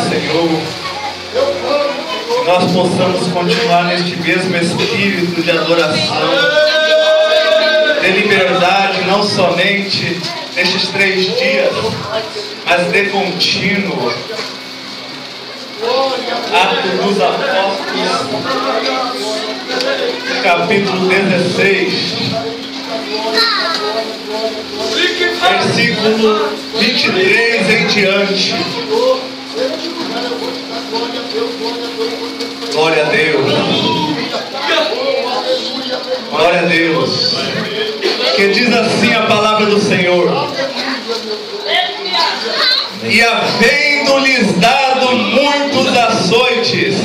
Senhor, que nós possamos continuar neste mesmo espírito de adoração, de liberdade, não somente nestes 3 dias, mas de contínuo. Atos dos Apóstolos, capítulo 16, versículo 23 em diante. Glória a Deus. Glória a Deus. Que diz assim a palavra do Senhor: e havendo-lhes dado muitos açoites,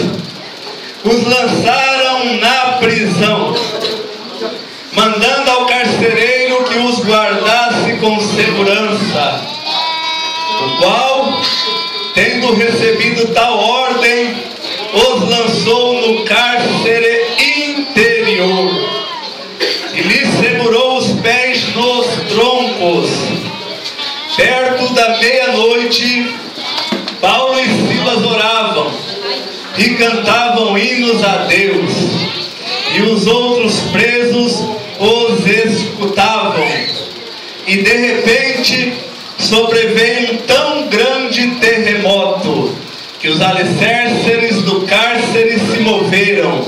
os lançaram na prisão, mandando ao carcereiro que os guardasse com segurança, o qual, tendo recebido tal ordem, os lançou no cárcere interior e lhes segurou os pés nos troncos. Perto da meia-noite, Paulo e Silas oravam e cantavam hinos a Deus, e os outros presos os escutavam. E de repente sobreveio um tão grande terremoto que os alicerces do cárcere se moveram,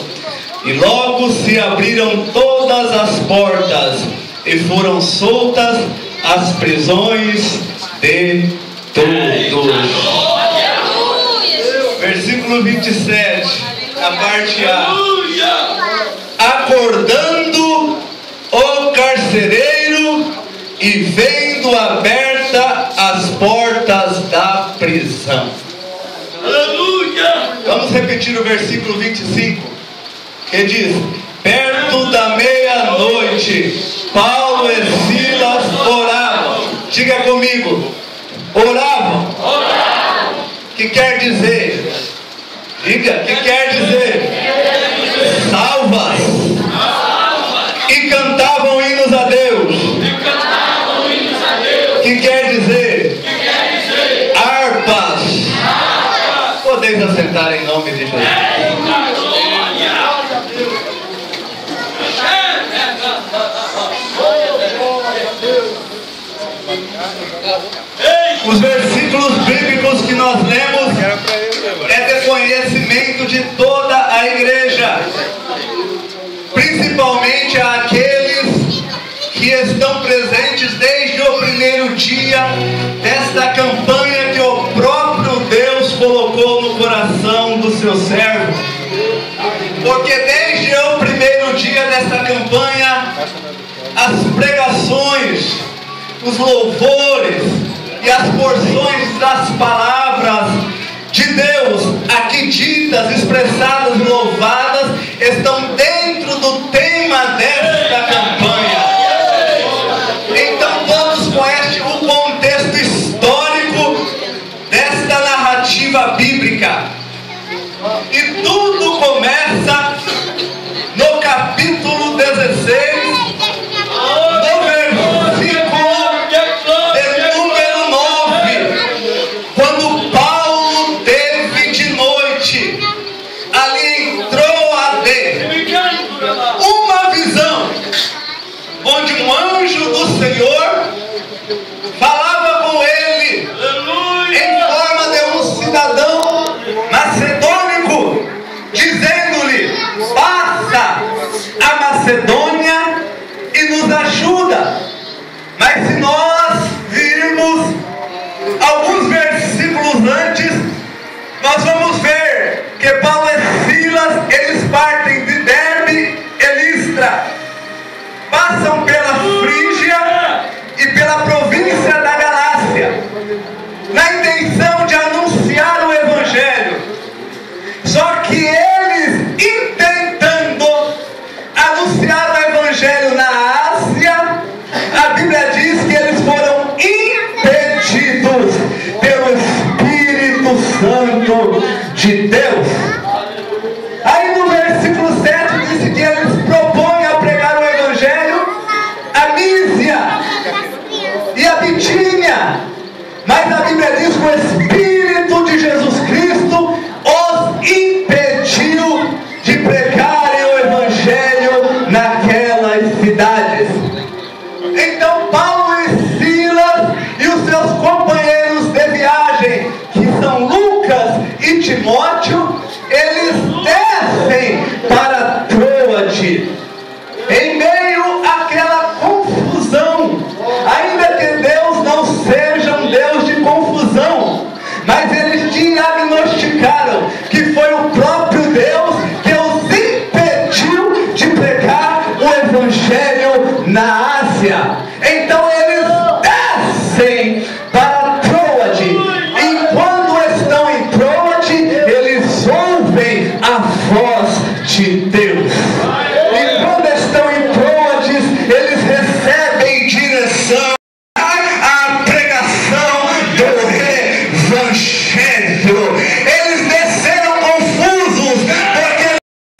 e logo se abriram todas as portas e foram soltas as prisões de todos. Versículo 27, a parte A. Acordando o carcereiro e vendo aberta as portas da prisão. Aleluia! Vamos repetir o versículo 25, que diz: perto da meia-noite, Paulo e Silas oravam. Diga comigo: oravam. Oravam. Que quer dizer? Diga, que quer dizer? Salvas. E cantavam hinos a Deus. Que quer dizer? Harpas. Podeis assentar em nome de Jesus. Os versículos bíblicos que nós lemos é de conhecimento de toda a igreja, principalmente aqueles que estão presentes desde o primeiro dia desta campanha que o próprio Deus colocou no coração do seu servo. Porque desde o primeiro dia desta campanha, as pregações, os louvores e as porções das palavras de Deus aqui ditas, expressadas, louvadas, estão dentro do tema desta campanha. Então todos conhecem o contexto histórico desta narrativa bíblica. E tudo começa no capítulo 16, onde um anjo do Senhor falava com ele, aleluia, em forma de um cidadão macedônico, dizendo-lhe: passa a Macedônia e nos ajuda. Mas se nós virmos alguns versículos antes, nós vamos ver que Paulo e Silas, eles partem de Derbe e Listra, passam pela Frígia e pela província da Galácia, na intenção de anunciar o Evangelho. Só que eles, intentando anunciar o Evangelho na Ásia, a Bíblia diz que eles foram impedidos pelo Espírito Santo de Deus. Aí no versículo 7 diz que eles propõem a pregar o Evangelho a Mísia e a Bitínia, mas a Bíblia diz que o Espírito de Jesus Cristo Timóteo, eles descem para Troade, em meio àquela confusão. Ainda que Deus não seja um Deus de confusão, mas eles diagnosticaram que foi o próprio Deus que os impediu de pregar o Evangelho na Ásia. Então eles descem para Troade, e quando estão em Troade, eles ouvem a voz de Deus. E quando estão em Troade, eles recebem direção à pregação do Evangelho. Eles desceram confusos, porque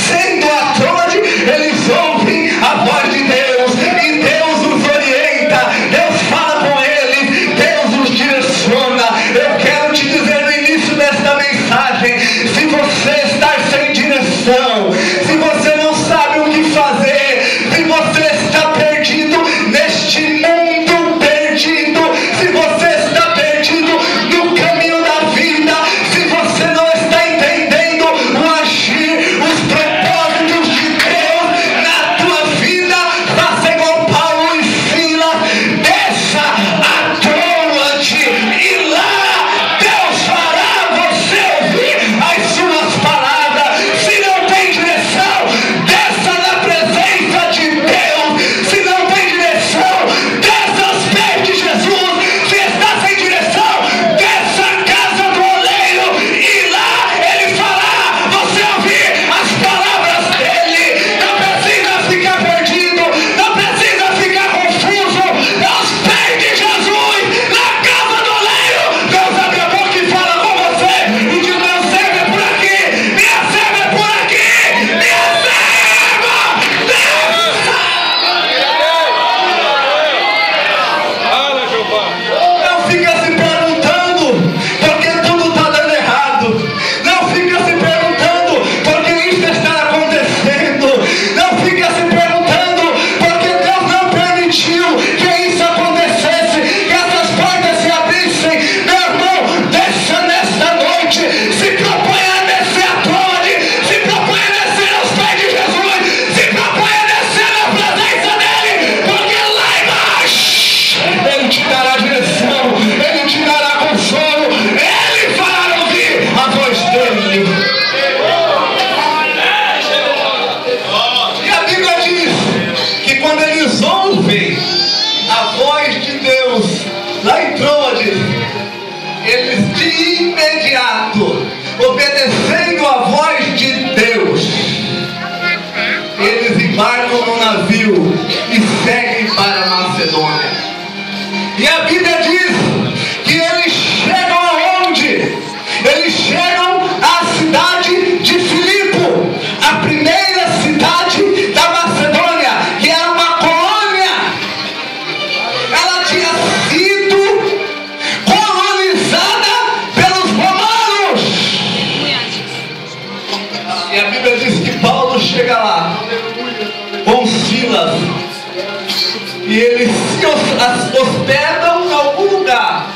sendo a Troade, eles ouvem a voz de Deus, e Deus os orienta, Deus fala com eles, Deus os direciona. Eu quero te dizer no início desta mensagem: se você está sem direção, se você não sabe o que fazer, se você está perdido neste mundo perdido, se você está perdido no caminho da vida, se você não está entendendo o agir, os propósitos de Deus na tua vida, faça igual Paulo e Silas, desça a Troade, e lá Deus fará você ouvir as suas palavras. Se não tem direção, desça na presença de Deus. Se não tem direção, desça aos pés de Jesus. Se está sem direção, desça a casa do oleiro, e lá ele fará você ouvir as palavras dele. Não precisa ficar perdido, não precisa ficar confuso. Aos pés de Jesus, na casa do oleiro, Deus abre a boca e fala com você, e diz: meu servo é por aqui, minha serva é por aqui, minha serva, desça. Fala, Jeová. Não fica se perguntando porque tudo está dando errado. Não fica se perguntando porque isso está acontecendo. Não fica se perguntando porque Deus não permitiu que isso acontecesse, que essas portas se abrissem. Meu irmão, desça nesta noite. Se propõe a descer a Troade, se propõe a descer aos pés de Jesus, se propõe a descer na presença dele, porque lá embaixo ele te dará direção, ele te dará consolo, ele fará ouvir a voz dele. E a Bíblia diz que quando eles ouvem a voz de Deus lá em Troade, eles de imediato, obedecendo a voz de Deus, eles embarcam no navio e seguem para a Macedônia. E a Bíblia diz que eles chegam aonde? Eles chegam à cidade de Filipo, a primeira cidade da Macedônia, que era uma colônia. Ela tinha sido colonizada pelos romanos. E a Bíblia diz que Paulo chega lá com Silas, e eles se hospedam em algum lugar.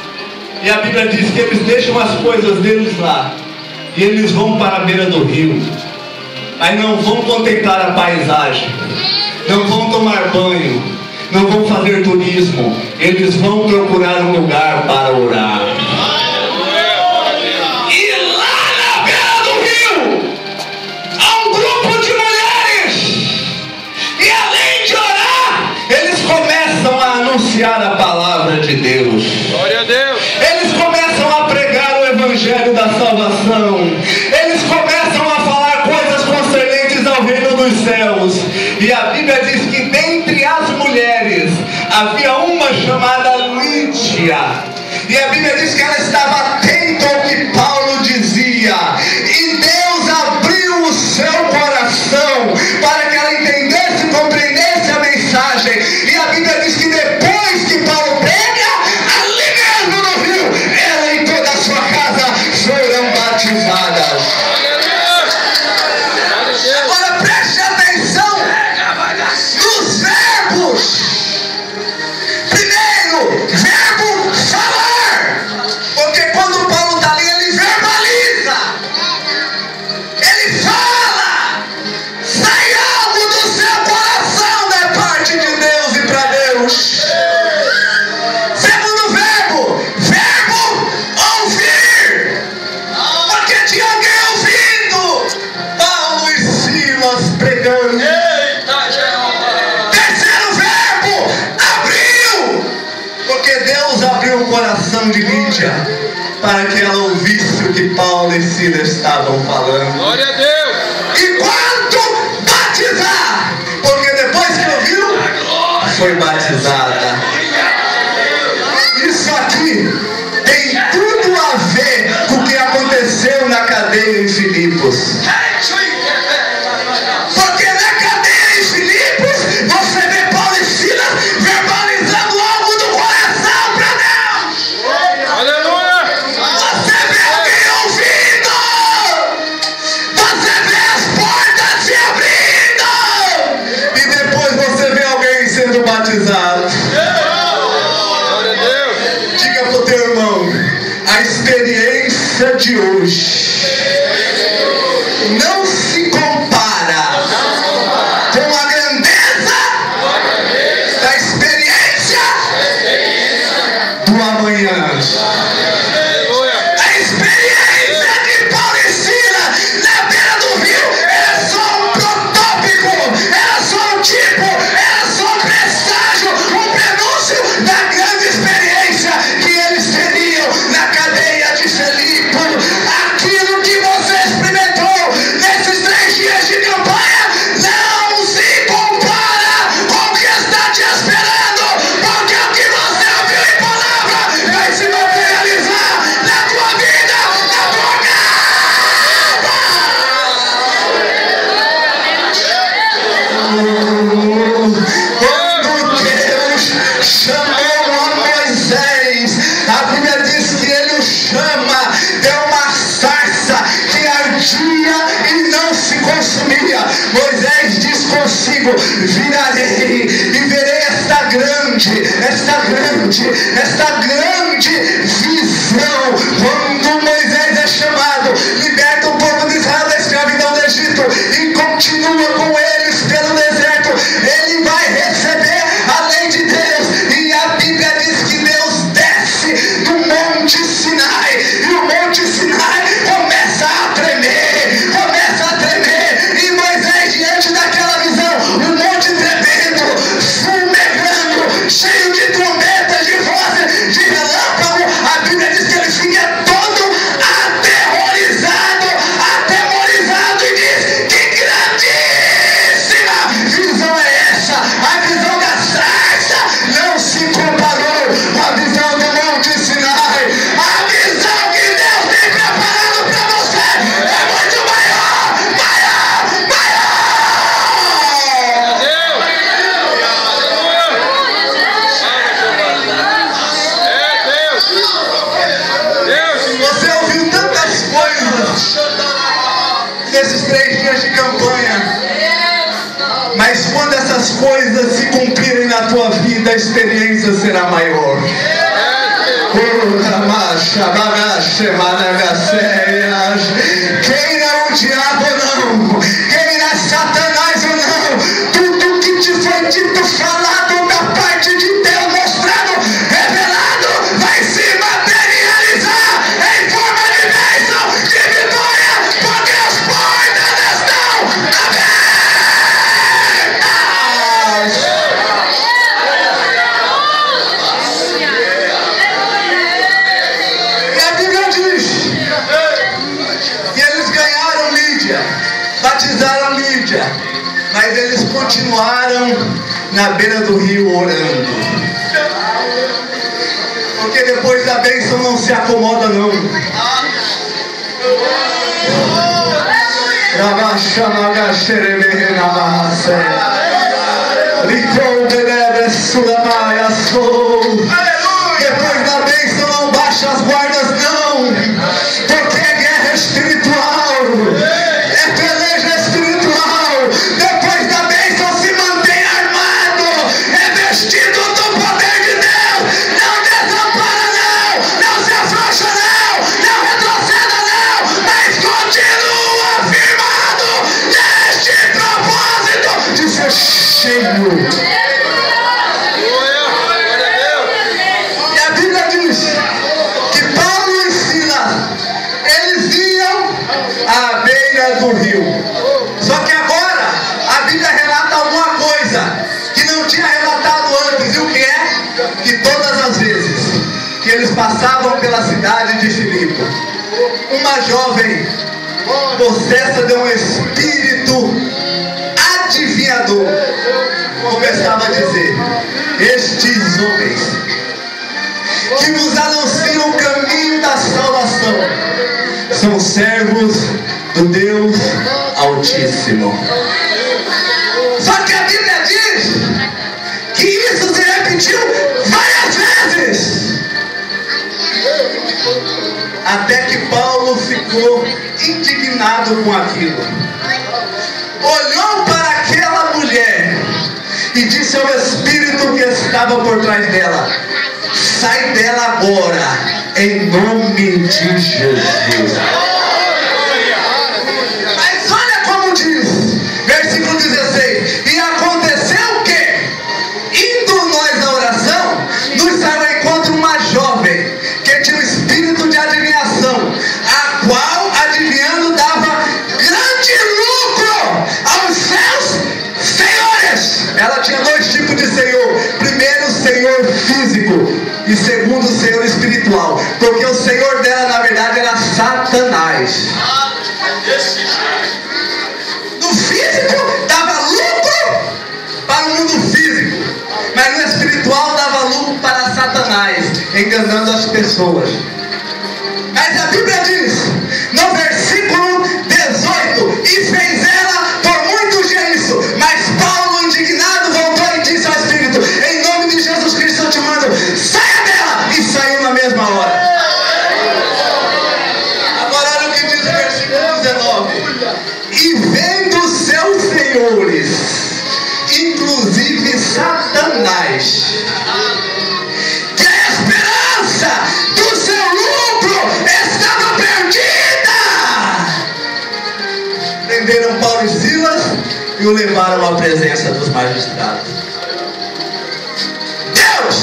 E a Bíblia diz que eles deixam as coisas deles lá, e eles vão para a beira do rio. Aí não vão contemplar a paisagem, não vão tomar banho, não vão fazer turismo. Eles vão procurar um lugar para orar. E lá na beira do rio há um grupo de mulheres, e além de orar, eles começam a anunciar a palavra de Deus. Glória a Deus. Eles começam a pregar o Evangelho da salvação. Eles começam a falar coisas concernentes ao reino dos céus. E a Bíblia diz que dentre as mulheres havia uma chamada Lídia. E a Bíblia diz que ela estava atenta ao que Paulo dizia. E Deus abriu o seu coração para que ela entendesse e compreendesse a mensagem. E a Bíblia diz que depois que Paulo prega, ali mesmo no rio, ela e toda a sua casa foram batizadas. Agora preste atenção nos verbos. Primeiro, verbo falar. Porque quando Paulo está ali, ele verbaliza. Lídia, para que ela ouvisse o que Paulo e Silas estavam falando. Glória a Deus. E quando batizar, porque depois que ouviu, foi batizada. Isso aqui tem tudo a ver com o que aconteceu na cadeia em Filipos. Porque na cadeia em Filipos, você vê Paulo e Silas verbalizando algo do coração para Deus. Aleluia. Você vê alguém ouvindo. Você vê as portas se abrindo. E depois você vê alguém sendo batizado. Glória a Deus. Diga para o teu irmão, a experiência de hoje não se compara com a grandeza da experiência do amanhã. Aleluia. A experiência de Paulo e Silas na beira do rio era só um protótipo, era só um tipo, era só um presságio, um prenúncio da grande experiência que eles teriam na cadeia de Filipe. Aquilo que você experimentou nesses 3 dias de campanha não se compara com o que está te esperando, porque o que você ouviu em palavra vai se materializar na tua vida, na tua Quando Deus chamou a Moisés, a Bíblia diz que ele o chama de uma sarça que ardia e não se consumia. Moisés diz consigo: virarei e verei esta grande visão. Quando Moisés é chamado, liberta o povo de Israel da escravidão do Egito e continua com eles pelo deserto, ele vai receber a lei de Deus. E a Bíblia diz que Deus desce do Monte Sinai, e o Monte Sinai começa a tremer, e Moisés, diante daquela visão, o monte tremendo, fumegando, cheio de trombetas, de vozes, de relâmpago, a Bíblia diz que ele fica todo atemorizado e diz: que grandíssima visão é essa? A visão da sarça não se comparou com a visão do Monte Sinai. A visão que Deus tem preparado para você é muito maior. Deus. Aleluia. Deus. Você ouviu tantas coisas nesses 3 dias de campanha, mas quando essas coisas se cumprirem na tua vida, a experiência será maior. Queira o diabo ou não, queira Satanás ou não, tudo que te foi dito, falado da parte de Deus, mostrado, revelado, vai se materializar em forma de bênção, de vitória, porque as portas estão abertas. E a Bíblia diz que eles ganharam Lídia, batizaram Lídia, mas eles continuaram na beira do rio orando. Porque depois da bênção não se acomoda não. Depois da bênção não baixa as guardas não, porque é guerra espiritual, é peleja espiritual. Depois da bênção se mantém armado, é vestido do poder de Deus. Não desampara não se afrouxa não retroceda não, mas continua firmado neste propósito de ser cheio. E a Bíblia diz que Paulo e Silas, eles iam à beira do rio. Só que agora a Bíblia relata alguma coisa que não tinha relatado antes. E o que é? Que todas as vezes que eles passavam pela cidade de Filipe, uma jovem possessa de um espírito adivinhador começava a dizer: estes homens que vos anunciam o caminho da salvação são servos do Deus Altíssimo. Só que a Bíblia diz que isso se repetiu várias vezes, até que Paulo ficou indignado com aquilo. Olhou para aquela mulher e disse ao espírito que estava por trás dela: sai dela agora, em nome de Jesus. Mas olha como diz, versículo 16: e aconteceu que, indo nós à oração, nos saiu ao encontro uma jovem que tinha um espírito de adivinhação, a qual, adivinhando, dava grande lucro aos seus senhores. Ela tinha dois tipos de senhor: primeiro, o senhor físico, e segundo, o senhor espiritual, porque o senhor dela na verdade era Satanás. No físico dava lucro para o mundo físico, mas no espiritual dava lucro para Satanás, enganando as pessoas. Mas a Bíblia diz no versículo 18: e fez ela por muitos dias isso. Mas Paulo, indignado, voltou e disse ao espírito: em nome de Jesus Cristo eu te mando, saia dela! E saiu na mesma hora. Agora olha o que diz o versículo 19: e vendo seus senhores, inclusive Satanás, que a esperança do seu lucro estava perdida, prenderam Paulo e Silas e o levaram à presença dos magistrados. Deus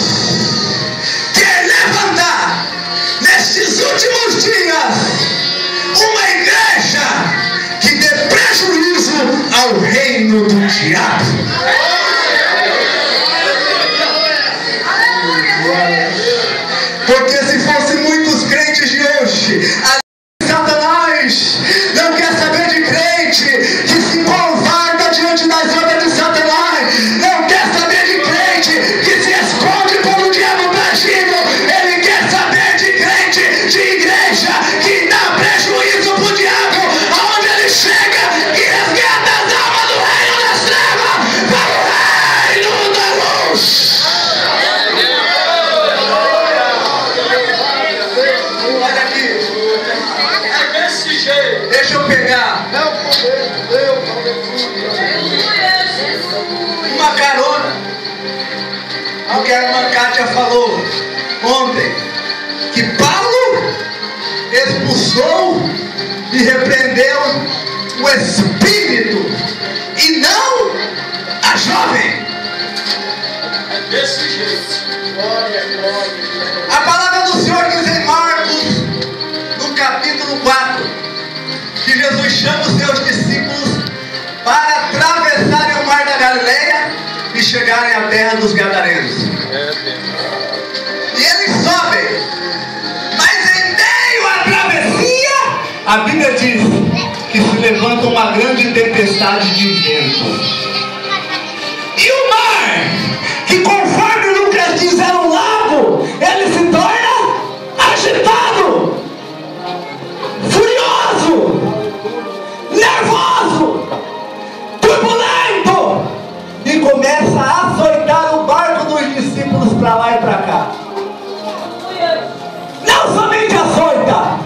quer levantar nestes últimos dias uma igreja que dê prejuízo ao reino do diabo. Porque se fossem muitos crentes de hoje, Satanás não quer saber de crente que se covarda diante das obras de Satanás, não quer saber de crente que se esconde como o diabo bandido. Ele quer saber de crente de igreja que dá prejuízo para o diabo, aonde ele chega e resgata as almas do reino das trevas para o reino da luz. Olha aqui, deixa eu pegar uma carona ao que a irmã Kátia falou ontem, que Paulo expulsou e repreendeu o espírito e não a jovem. A palavra do Senhor diz em Marcos, no capítulo 4, que Jesus chama os seus discípulos para atravessarem o mar da Galileia e chegarem à terra dos Gadarenos. E eles sobem, mas em meio à travessia, a Bíblia diz que se levanta uma grande tempestade de vento. E o mar, que conforme Lucas diz era um lago, ele se torna agitado, furioso, nervoso, turbulento, e começa a açoitar o barco dos discípulos para lá e para cá. Não somente açoita,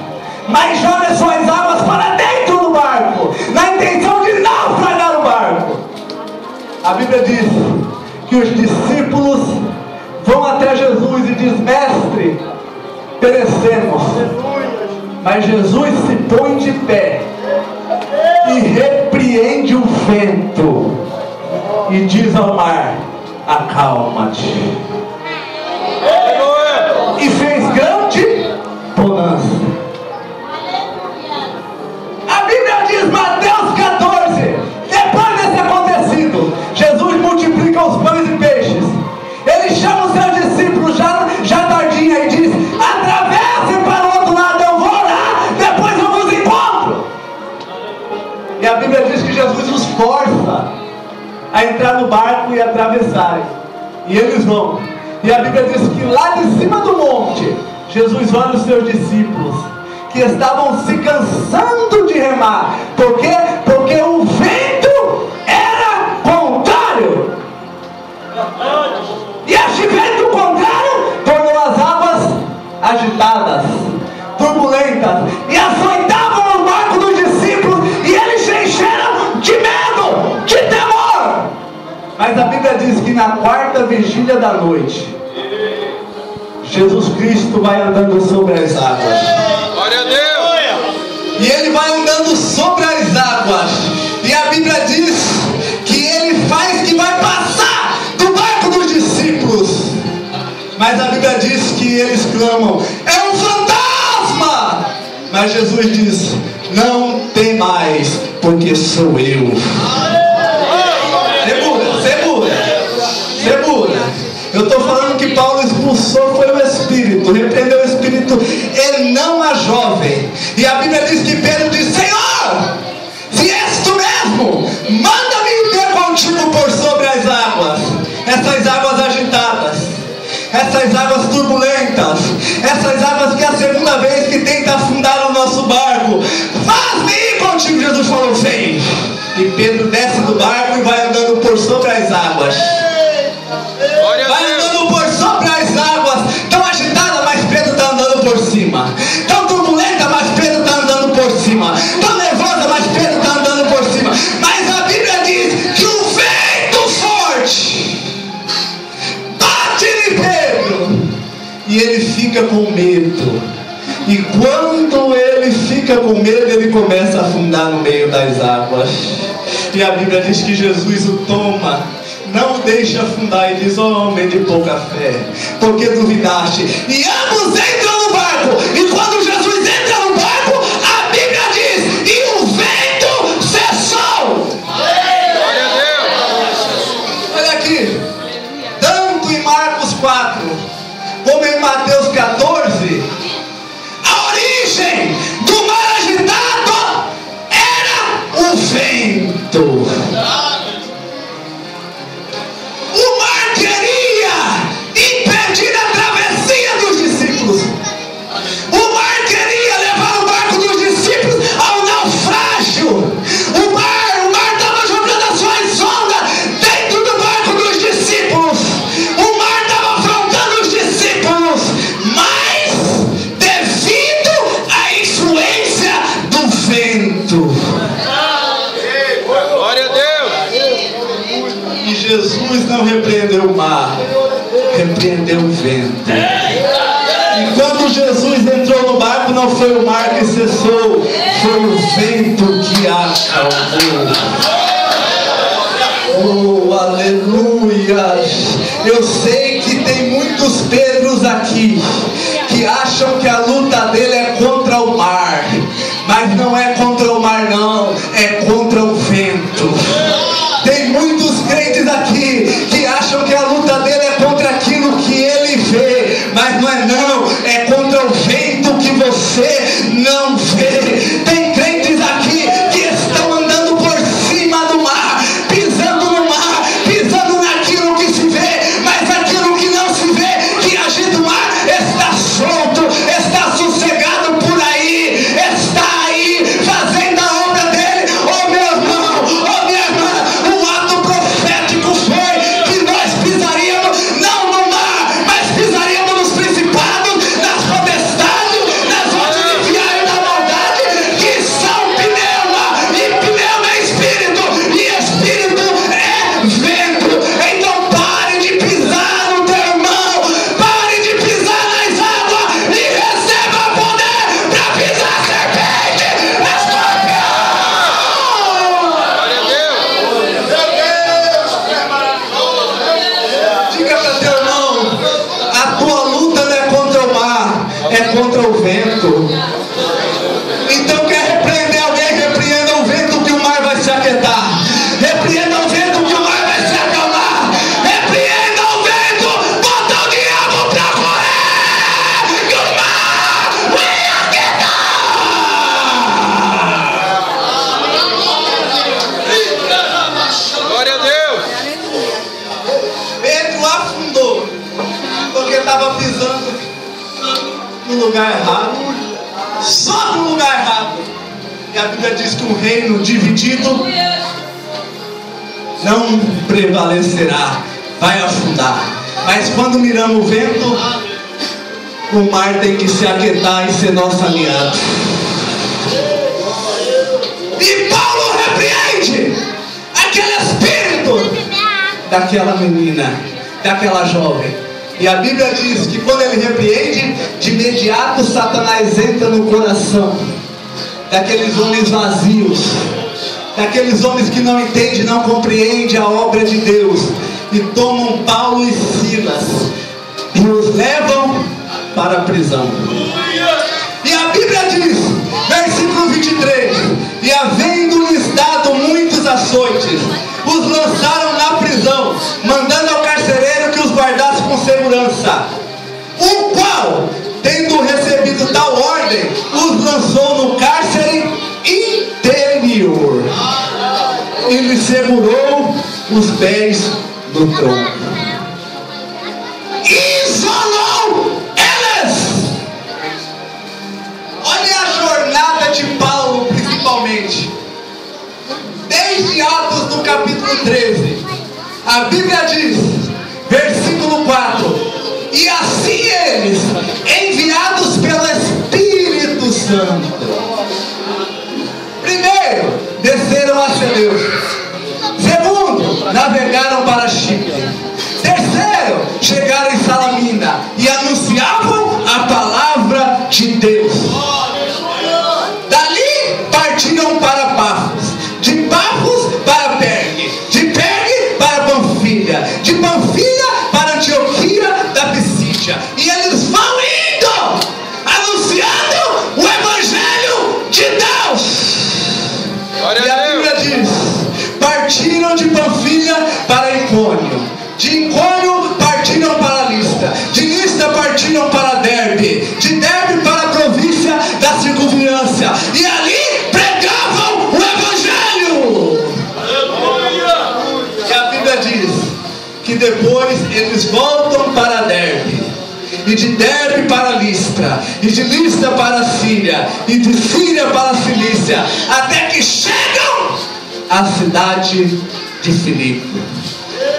mas joga suas almas para dentro do barco, na intenção de naufragar o barco. A Bíblia diz que os discípulos vão até Jesus e diz: mestre, perecemos. Mas Jesus se põe de pé e repreende o vento e diz ao mar: acalma-te. E fez grande bonança. A Bíblia diz, Mateus 14, depois desse acontecido, Jesus multiplica os pães e peixes. Ele chama os seus discípulos já tardinha e diz: E a Bíblia diz que Jesus os força a entrar no barco e atravessarem. E eles vão. E a Bíblia diz que lá de cima do monte, Jesus olha os seus discípulos, que estavam se cansando de remar. Por quê? Porque o vento era contrário. E este vento contrário tornou as águas agitadas, turbulentas, e açoitavam o barco dos discípulos, e eles se encheram de medo, de temor. Mas a Bíblia diz que na quarta vigília da noite, Jesus Cristo vai andando sobre as águas. Glória a Deus! E ele vai andando sobre as águas, e a Bíblia diz que ele faz que vai passar do barco dos discípulos. Mas a Bíblia diz que eles clamam: é um fantasma! Mas Jesus diz: não tem mais, porque sou eu. Segura. Eu estou falando que Paulo expulsou foi o Espírito, repreendeu o Espírito e não a jovem. E a Bíblia diz que Pedro diz: Senhor, se és tu mesmo, manda-me ter contigo por sobre as águas. Essas águas agitadas, essas águas turbulentas, essas águas que é a segunda vez que tenta afundar o nosso barco. Faz-me ir contigo. Jesus falou: vem. E Pedro desce do barco e vai andando por sobre as águas. Vai andando por sobre as águas, tão agitada, mas Pedro está andando por cima. Tão turbulenta, mas Pedro está andando por cima. Tão nervosa, mas Pedro está andando por cima. Mas a Bíblia diz que um vento forte bate em Pedro e ele fica com medo. E quando ele fica com medo, ele começa a afundar no meio das águas. E a Bíblia diz que Jesus o toma, não o deixa afundar, e diz: ó homem de pouca fé, porque duvidaste? E ambos entram no barco. E quando Jesus entra no barco, a Bíblia diz: e o vento cessou. Glória a Deus! Olha aqui, tanto em Marcos 4 como em Mateus 14, a origem do mar agitado era o vento. O mar queria impedir a travessia dos discípulos. O mar queria levar o barco dos discípulos ao naufrágio. O mar estava jogando as suas ondas dentro do barco dos discípulos. O mar estava afrontando os discípulos. Mas, devido à influência do vento, Glória a Deus! e Jesus não repreendeu o mar, repreendeu o vento. E quando Jesus entrou no barco, não foi o mar que cessou, foi o vento que acalmou. Oh, aleluia! Eu sei que tem muitos Pedros aqui que acham que a luta dele é contra o mar, mas não é contra o mar não, é contra o vento. Tem muitos crentes aqui que acham que a luta dele é contra aquilo que ele vê, mas não é não, é contra o vento que você não vê. Tem crentes aqui que estão andando por cima do mar, pisando no mar, pisando naquilo que se vê, mas aquilo que não se vê, que agita o mar, está solto, está sossegado por aí, está aí fazendo a obra dele. Oh meu irmão, oh minha irmã, o ato profético foi que nós pisaríamos não no mar, mas pisaríamos nos principados, nas potestades, nas hostes de viagem da maldade, que são pneuma, e pneuma é espírito, e espírito é vento. Então pare de pisar no teu irmão, pare de pisar nas águas e receba poder para pisar serpente, escorpião. Glória a Deus! Diga para teu irmão: a tua luta não é contra o mar, é contra o vento. Então quer repreender alguém? Repreenda o vento que o mar vai se aquietar. Repreenda o vento que o mar vai se acalmar. Repreenda o vento, bota o diabo pra correr, que o mar vai aquietar. a Bíblia diz que um reino dividido não prevalecerá, vai afundar. Mas quando miramos o vento, o mar tem que se aquietar e ser nosso aliado. E Paulo repreende aquele espírito daquela menina, daquela jovem. E a Bíblia diz que quando ele repreende, de imediato Satanás entra no coração daqueles homens vazios, daqueles homens que não entendem, não compreendem a obra de Deus, e tomam Paulo e Silas e os levam para a prisão. E a Bíblia diz, versículo 23: e havendo-lhes dado muitos açoites, os lançaram na prisão, mandando ao carcereiro que os guardasse com segurança, o qual, tendo recebido tal ordem, os lançou no cárcere interior e lhe segurou os pés do tronco. Isolou eles. Olha a jornada de Paulo, principalmente desde Atos no capítulo 13. A Bíblia diz, versículo 4: e assim eles, enviados pelo Espírito Santo, primeiro, desceram a Seleucia. Segundo, navegaram para Chipre. Terceiro, chegaram em Salamina e anunciavam a palavra de Deus. Dali partiram para Pafos, de Pafos para Pergue, de Pergue para Panfilha, de Panfilha para Antioquia da Pisídia. E eles vão indo, anunciando o Evangelho de Deus. Glória E a Bíblia diz, partiram de Panfilha para Icônio, de Icônio partiram para Listra, de Listra partiram para Derbe, de Derbe para a província da circunvizinhança, e ali pregavam o Evangelho. E a Bíblia diz que depois eles voltam para Derbe, e de Derbe para Listra, e de Listra para Síria, e de Síria para Cilícia, até que chegam à cidade de Filipe.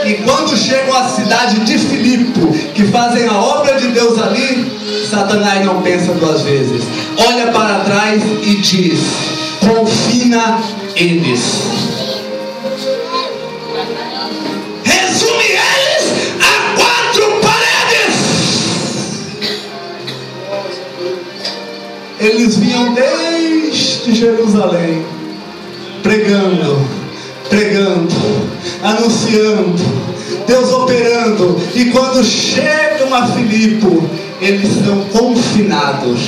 E quando chegam à cidade de Filipe, que fazem a obra de Deus ali, Satanás não pensa duas vezes, olha para trás e diz: confina eles, resume eles a 4 paredes. Eles vinham desde Jerusalém, pregando, anunciando, Deus operando. E quando chegam a Filipe, eles são confinados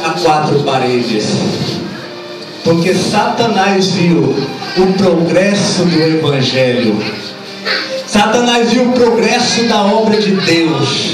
a 4 paredes, porque Satanás viu o progresso do Evangelho, Satanás viu o progresso da obra de Deus,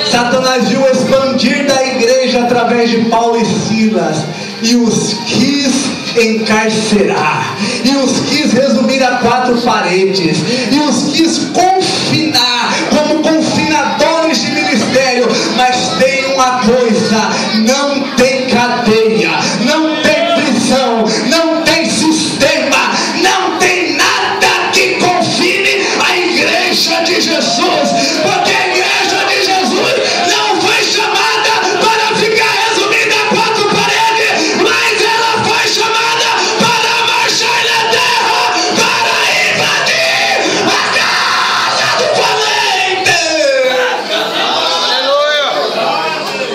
Satanás viu o expandir da igreja através de Paulo e Silas, e os quis encarcerar, e os quis resumir a 4 paredes, e os quis confinar como confinadores de ministério. Mas tem uma coisa: não tem cadeia, não tem prisão, não tem sistema, não tem nada que confine a igreja de Jesus, porque a igreja de Jesus não foi chamada para ficar resumida a 4 paredes, mas ela foi chamada para marchar na terra, para invadir a casa do valente. Aleluia.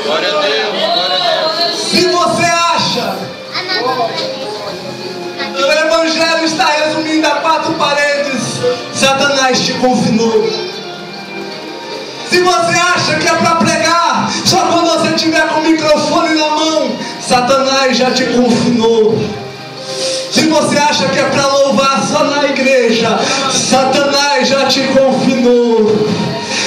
Glória a Deus. Glória a Deus. Se você acha que o Evangelho está resumindo a 4 paredes, Satanás te confinou. Se você acha que é para pregar só quando você tiver com o microfone na mão, Satanás já te confinou. Se você acha que é para louvar só na igreja, Satanás já te confinou.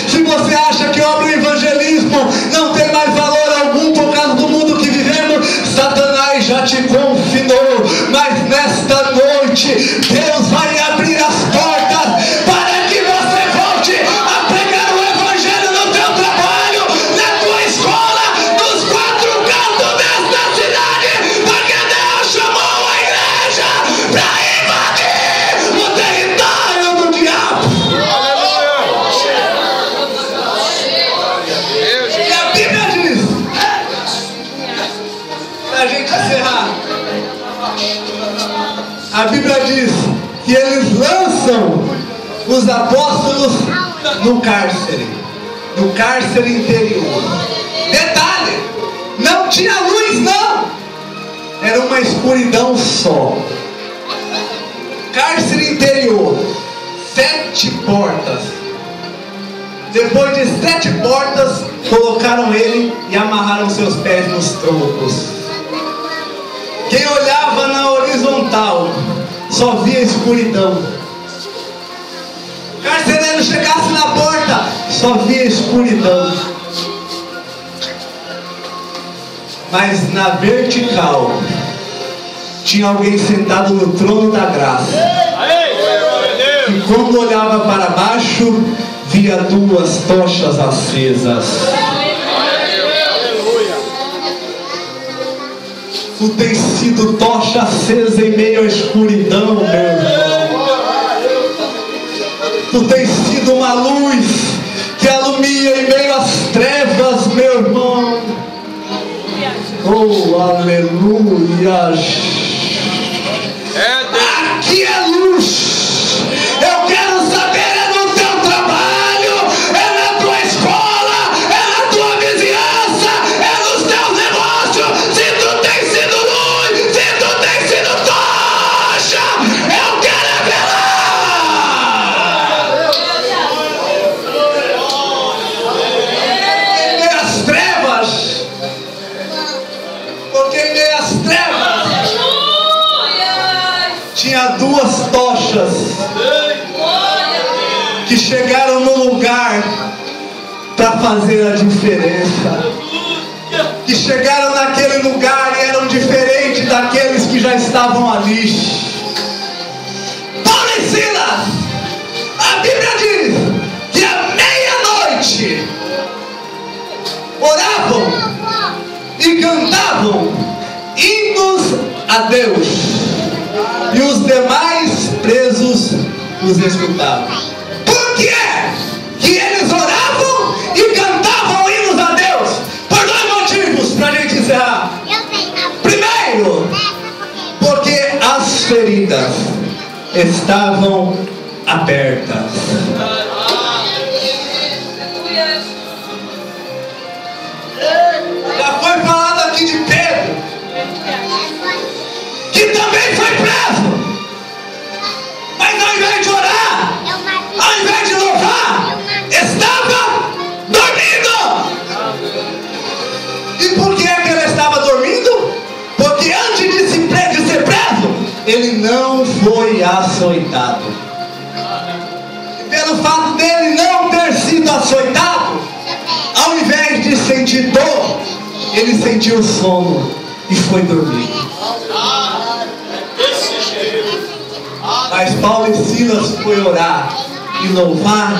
Se você acha que obra e evangelismo não tem mais valor algum por causa do mundo que vivemos, Satanás já te confinou. Mas nesta noite, Deus vai abrir as portas para que você volte a pregar o Evangelho no teu trabalho, na tua escola, nos 4 cantos desta cidade, porque Deus chamou A Bíblia diz que eles lançam os apóstolos no cárcere interior. Detalhe, não tinha luz não, era uma escuridão só. Cárcere interior, 7 portas. Depois de 7 portas, colocaram ele e amarraram seus pés nos troncos. Quem olhava na horizontal só via escuridão. O carcereiro chegasse na porta, só via escuridão. Mas na vertical tinha alguém sentado no trono da graça. E quando olhava para baixo, via 2 tochas acesas. Tu tens sido tocha acesa em meio à escuridão, meu irmão. Tu tens sido uma luz que alumia em meio às trevas, meu irmão. Oh, aleluia. Aqui é luz. Eu quero saber, é no teu trabalho, é na tua escola, é na tua vizinhança, é nos teus negócios. Se tu tens sido luz, se tu tens sido tocha, eu quero é ver lá. Em meio às trevas, porque em meio às trevas tinha 2 tochas que chegaram no lugar para fazer a diferença, que chegaram naquele lugar e eram diferentes daqueles que já estavam ali. Paulo e Silas, a Bíblia diz que à meia-noite oravam e cantavam hinos a Deus, e os demais presos os escutavam. Por que que eles oravam e cantavam hinos a Deus? Por 2 motivos, para a gente encerrar. Primeiro, porque as feridas estavam abertas. Já foi falado aqui de Pedro, que também foi preso, mas ao invés de orar, ao invés de louvar, estava dormindo. E por que é que ele estava dormindo? Porque antes de ser preso, ele não foi açoitado. E pelo fato dele não ter sido açoitado, ao invés de sentir dor, ele sentiu sono e foi dormir. Mas Paulo e Silas foi orar e louvar,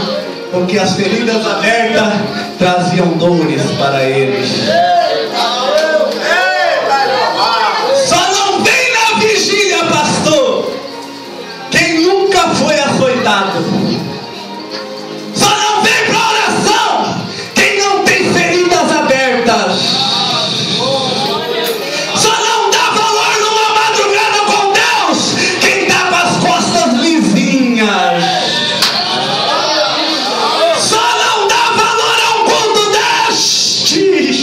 porque as feridas abertas traziam dores para eles. Só não vem na vigília, pastor, quem nunca foi açoitado. Só não vem para a oração quem não tem feridas abertas. Só não dá valor numa madrugada com Deus quem está com as costas lisinhas. Só não dá valor a um culto destes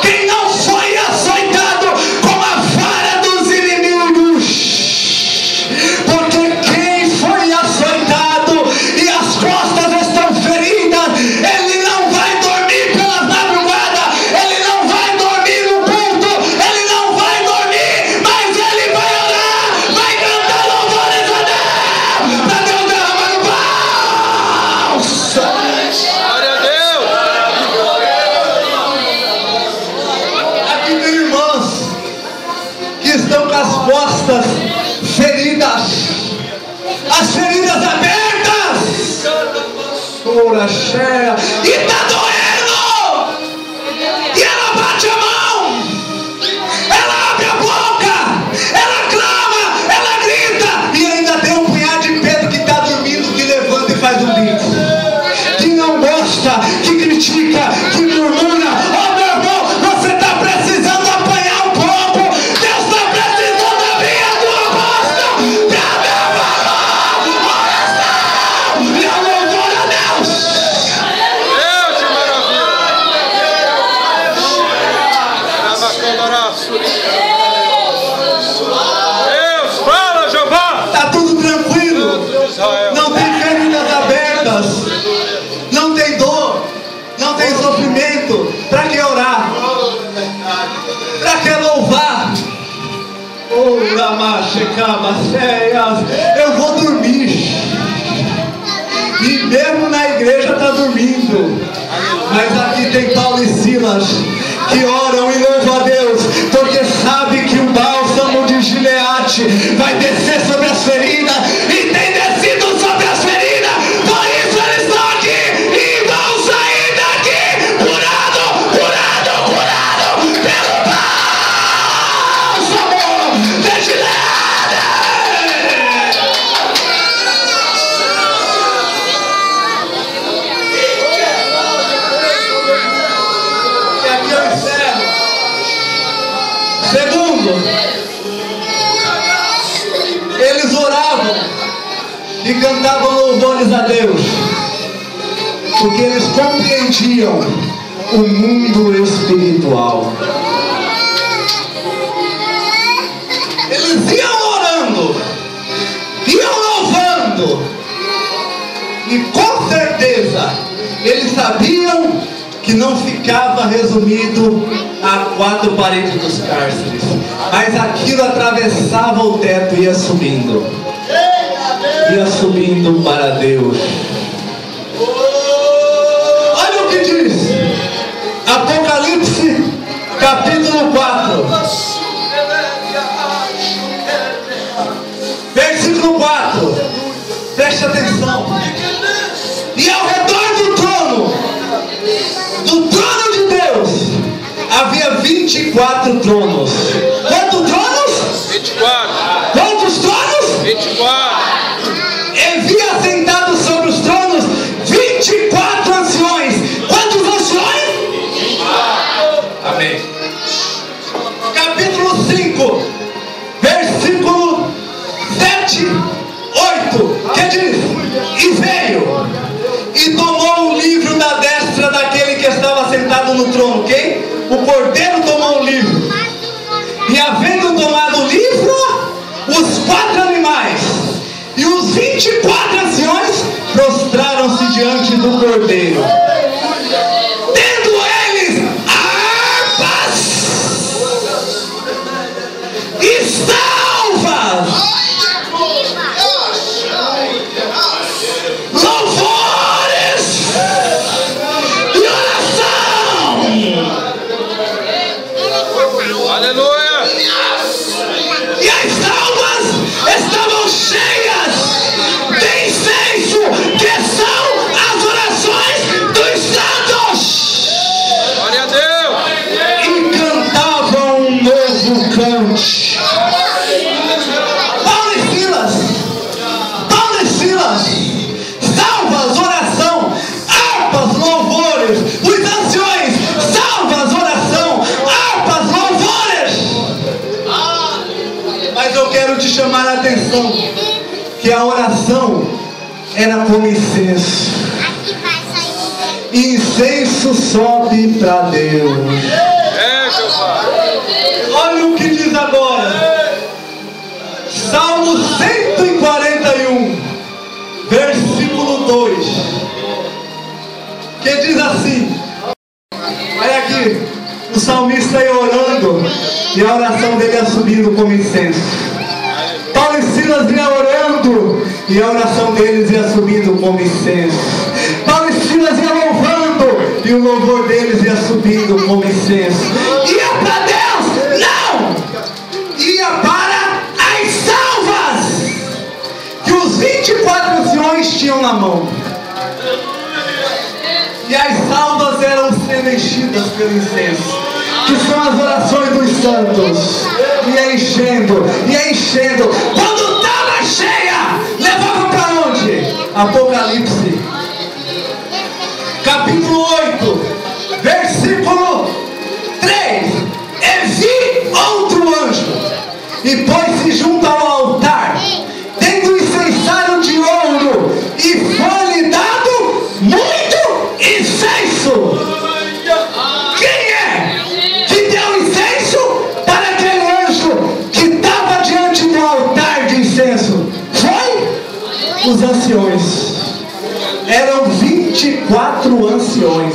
quem não foi açoitado com a vara dos inimigos. Porque quem foi açoitado e as costas estão feridas, ele não vai dormir pelas madrugadas, ele não vai dormir no culto, ele não vai dormir, mas ele vai orar, vai cantar louvores a Deus, para Deus derramar no balsa. Glória a Deus. Aqui tem irmãos que estão com as costas feridas, as feridas abertas, ora cheia, e está doendo, e ela bate a mão, ela abre a boca, ela clama, ela grita, e ainda tem um punhado de Pedro que está dormindo, que levanta e faz um bico, que não gosta, que critica, que murmura. Oh, meu irmão, você está precisando apanhar um pouco, Deus está precisando abrir a tua boca. Oh, Ramachecabaceias, eu vou dormir. E mesmo na igreja está dormindo. Mas aqui tem Paulo e Silas que oram e louvam a Deus, porque sabe que o bálsamo de Gileade vai descer sobre as feridas, e tem descido sobre as feridas. Por isso eles estão aqui e vão sair daqui curado pelo bálsamo de Gileade. E aqui eu encerro. Segundo, eles oravam e cantavam louvores a Deus, porque eles compreendiam o mundo espiritual. Eles iam orando, iam louvando, e com certeza eles sabiam que não ficava resumido a 4 paredes dos cárceres, mas aquilo atravessava o teto e ia subindo para Deus. Olha o que diz Apocalipse capítulo 4, versículo 4. Preste atenção. E ao redor do trono de Deus havia 24 tronos. Quantos tronos? 24. Quantos tronos? 24. E via sentados sobre os tronos 24 anciões. Quantos anciões? 24. Amém. Capítulo 5, versículo 7, 8, que diz: e veio e tomou o livro da destra daquele que estava sentado no trono. Quem? O Cordeiro tomou o livro. E havendo tomado o livro, os 4 animais e os 24 anciões prostraram-se diante do Cordeiro, tendo eles harpas e salvas, louvores e oração. Aleluia. E as salvas estavam cheias de incenso, que são as orações dos santos. Glória a Deus. E cantavam um novo cante. Paulo e Silas, salvas, oração, harpas, louvores. Os anciões, salvas, oração, harpas, louvores. Mas eu quero te chamar a atenção que a oração era como incenso. Incenso sobe para Deus. É, meu Pai. Olha o que diz agora. Salmo 141, versículo 2. Que diz assim. Olha aqui. O salmista ia orando e a oração dele ia subindo como incenso. Paulo e Silas ia orando e a oração deles ia subindo como incenso. Paulo e Silas ia louvando e o louvor deles ia subindo como incenso. Ia para Deus? Não! Ia para as salvas que os 24 anciões tinham na mão. E as salvas eram sendo enchidas pelo incenso, que são as orações dos santos. Ia enchendo, ia enchendo. Quando estava cheia, levava para onde? Apocalipse capítulo 8, versículo 3. E vi outro anjo, e pôs-se junto ao altar, tendo um incensário de ouro, e foi-lhe dado muito incenso. Quem é que deu incenso para aquele anjo que estava diante do altar de incenso? Foi os anciões. Eram 24 anciões,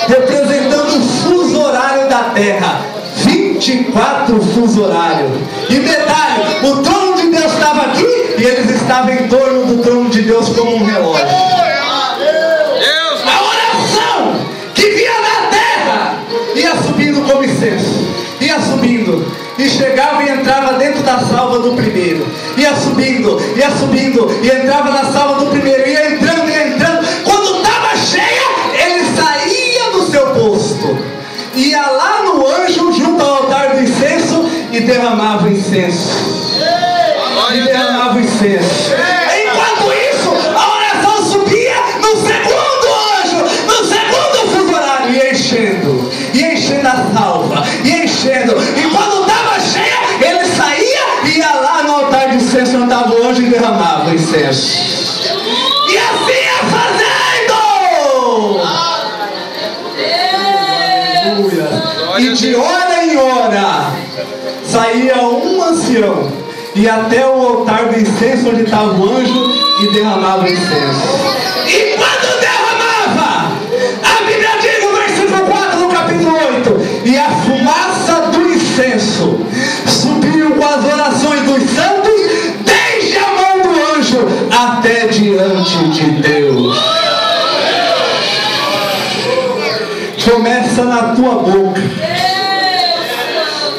representando o fuso horário da terra. 24 24 fuso horário. E detalhe, o trono de Deus estava aqui e eles estavam em torno do trono de Deus como um relógio. A oração que vinha da terra ia subindo como incenso, ia subindo, e chegava e entrava dentro da salva do primeiro, ia subindo, e entrava na salva do primeiro, ia entrando, quando estava cheia, ele saía do seu posto, ia lá no anjo junto ao altar do incenso e derramava o incenso. Enquanto isso, a oração subia no segundo anjo, no segundo fuso horário, ia enchendo a salva, e quando estava cheia, ele saía e ia lá no altar de incenso onde estava o anjo e derramava o incenso. E assim ia fazendo. E de hora em hora saía um ancião, e até o altar do incenso onde estava o anjo e derramava o incenso. E quando derramava, a Bíblia diz no versículo 4 do capítulo 8, e a fumaça do incenso subiu com as orações dos santos desde a mão do anjo até diante de Deus. Começa na tua boca.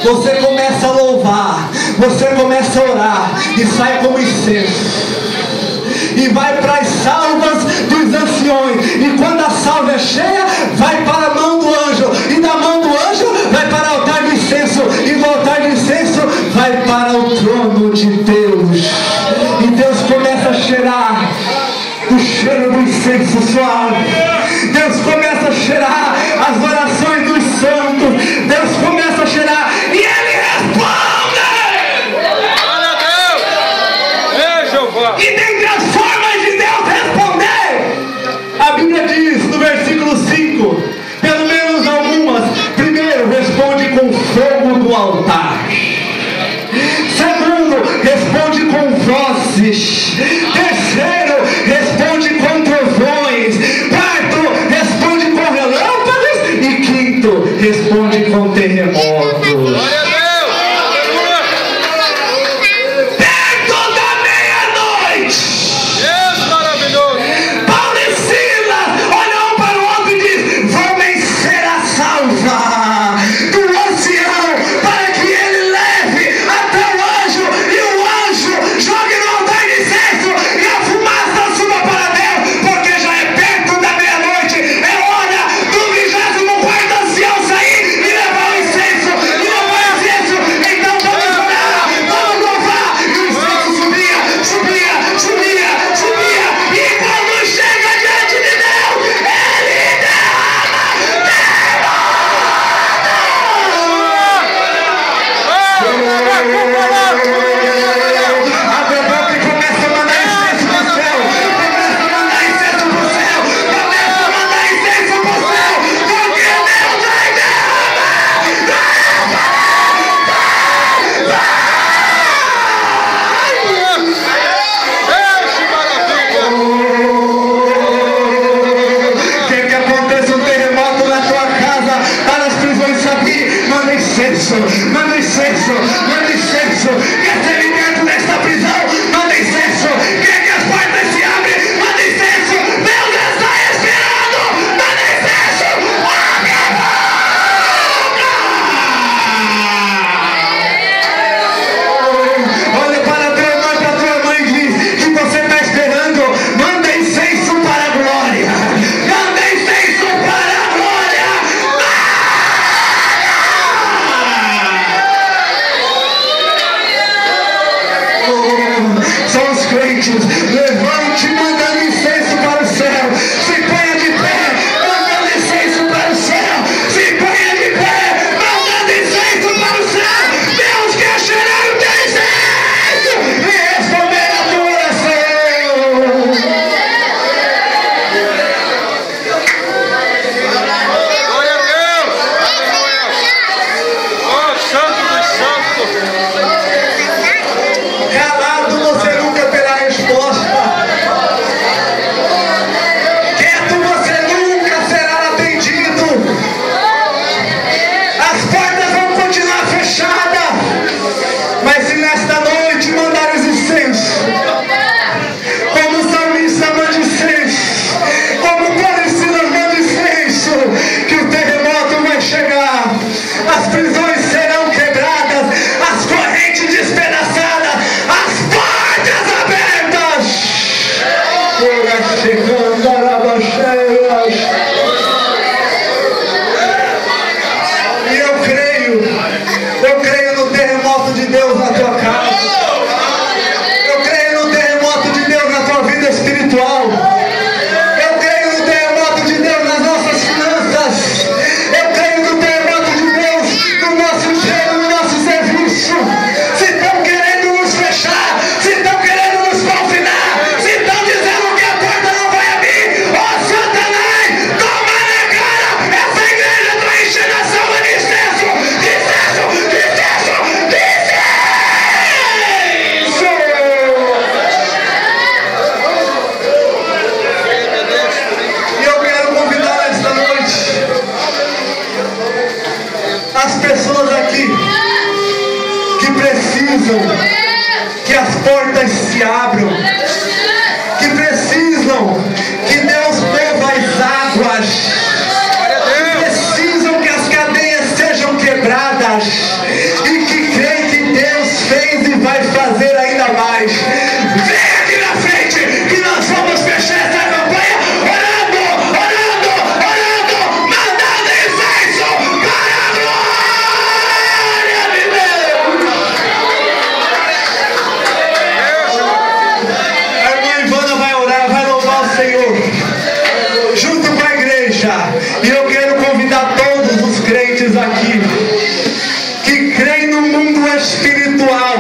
Você começa a louvar, você começa a orar e sai como incenso. E vai para as salvas dos anciões. E quando a salva é cheia, vai para a mão do anjo. E da mão do anjo vai para o altar do incenso. E do altar do incenso vai para o trono de Deus. E Deus começa a cheirar o cheiro do incenso suave. Deus começa a cheirar as orações dos santos. Deus começa a cheirar e Ele responde. E dentre as formas de Deus responder, a Bíblia diz no versículo 5, pelo menos algumas. Primeiro, responde com fogo do altar. Segundo, responde com vozes. Terceiro, responde com trovões. Quarto, responde com relâmpagos. E quinto, responde com terremotos. Jogue no altar de incenso terremoto de Deus na tua casa. Eu creio no terremoto de Deus na tua vida espiritual. Eu creio no terremoto de Deus nas nossas finanças. Eu creio no terremoto de Deus no nosso emprego, no nosso serviço. Se estão querendo nos fechar, se estão querendo nos confinar, se estão dizendo que a porta não vai abrir, ô Satanás, toma na cara! Essa igreja está enchendo a sala de excesso, de excesso, de excesso, de excesso! E eu quero convidar esta noite as pessoas aqui que precisam que as portas se abram, que precisam que Deus mova as águas, que precisam que as cadeias sejam quebradas e que creem que Deus fez e vai fazer ainda mais. Vem aqui na frente que nós vamos fechar essa campanha orando, orando, orando, mandando incenso para a glória de Deus. A irmã Ivana vai orar, vai louvar o Senhor junto com a igreja. E eu quero convidar todos os crentes aqui que creem no mundo espiritual,